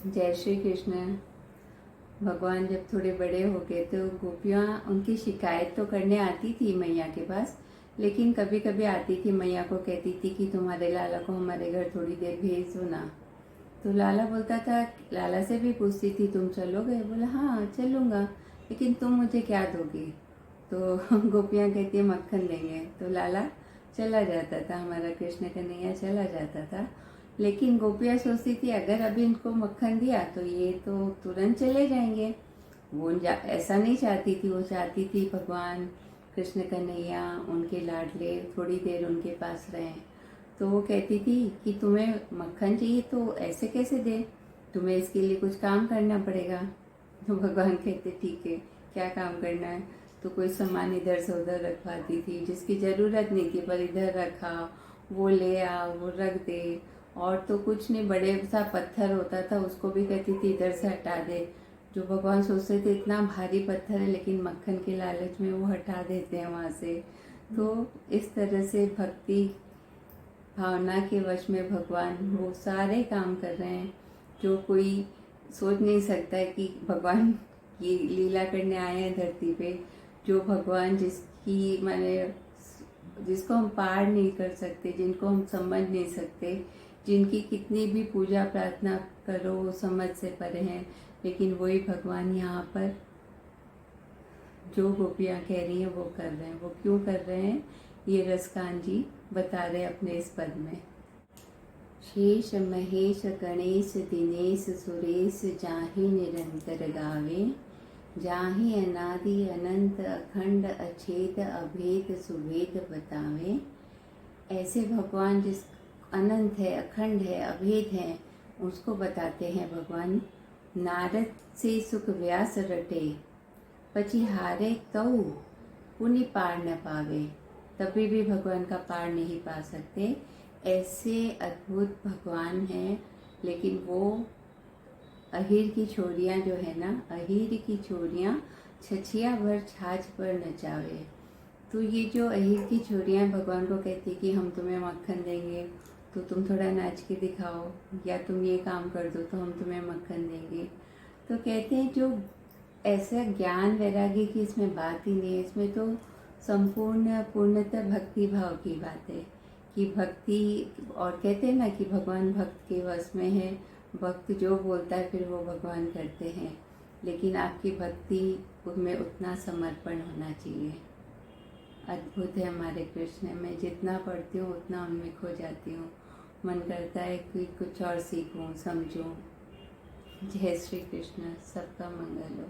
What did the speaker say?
जय श्री कृष्ण। भगवान जब थोड़े बड़े हो गए तो गोपियाँ उनकी शिकायत तो करने आती थी मैया के पास, लेकिन कभी कभी आती थी मैया को कहती थी कि तुम्हारे लाला को हमारे घर थोड़ी देर भेज दो ना। तो लाला बोलता था, लाला से भी पूछती थी तुम चलोगे? बोला हाँ चलूँगा, लेकिन तुम मुझे क्या दोगे? तो गोपियाँ कहती है मक्खन देंगे। तो लाला चला जाता था, हमारा कृष्ण कन्हैया चला जाता था। लेकिन गोपियाँ सोचती थी अगर अभी इनको मक्खन दिया तो ये तो तुरंत चले जाएंगे। वो ऐसा नहीं चाहती थी, वो चाहती थी भगवान कृष्ण कन्हैया उनके लाडले थोड़ी देर उनके पास रहें। तो वो कहती थी कि तुम्हें मक्खन चाहिए तो ऐसे कैसे दे, तुम्हें इसके लिए कुछ काम करना पड़ेगा। तो भगवान कहते ठीक है, क्या काम करना है? तो कोई सामान इधर से उधर रखवाती थी जिसकी ज़रूरत नहीं थी, पर इधर रखा, वो ले आ, वो रख दे। और तो कुछ नहीं, बड़े सा पत्थर होता था उसको भी कहती थी इधर से हटा दे। जो भगवान सोचते थे इतना भारी पत्थर है, लेकिन मक्खन के लालच में वो हटा देते हैं वहाँ से। तो इस तरह से भक्ति भावना के वश में भगवान वो सारे काम कर रहे हैं जो कोई सोच नहीं सकता है कि भगवान ये लीला करने आए हैं धरती पे। जो भगवान जिसकी माने जिसको हम पार नहीं कर सकते, जिनको हम समझ नहीं सकते, जिनकी कितनी भी पूजा प्रार्थना करो वो समझ से परे हैं, लेकिन वही भगवान यहाँ पर जो गोपियाँ कह रही हैं वो कर रहे हैं। वो क्यों कर रहे हैं ये रसकान जी बता रहे अपने इस पद में। शेष महेश गणेश दिनेश सुरेश जाहि निरंतर गावे, जाहि अनादि अनंत अखंड अछेद अभेद सुभेद बतावे। ऐसे भगवान जिस अनंत है, अखंड है, अभेद है, उसको बताते हैं भगवान। नारद से सुख व्यास रटे, पची हारे तऊ पुनि पार न पावे। तभी भी भगवान का पार नहीं पा सकते। ऐसे अद्भुत भगवान हैं, लेकिन वो अहीर की छोरियाँ जो है ना, अहीर की छोरियाँ छछिया भर छाछ पर नचावे। तो ये जो अहीर की छोरियाँ भगवान को कहती कि हम तुम्हें मक्खन देंगे तो तुम थोड़ा नाच के दिखाओ, या तुम ये काम कर दो तो हम तुम्हें मक्खन देंगे। तो कहते हैं जो ऐसा ज्ञान वैराग्य की इसमें बात ही नहीं है, इसमें तो संपूर्ण पूर्णतः भक्ति भाव की बात है कि भक्ति। और कहते हैं ना कि भगवान भक्त के वश में है, भक्त जो बोलता है फिर वो भगवान करते हैं। लेकिन आपकी भक्ति में उतना समर्पण होना चाहिए। अद्भुत है हमारे कृष्ण, मैं जितना पढ़ती हूँ उतना उनमें खो जाती हूँ। मन करता है कि कुछ और सीखूं, समझूं। जय श्री कृष्ण, सबका मंगल हो।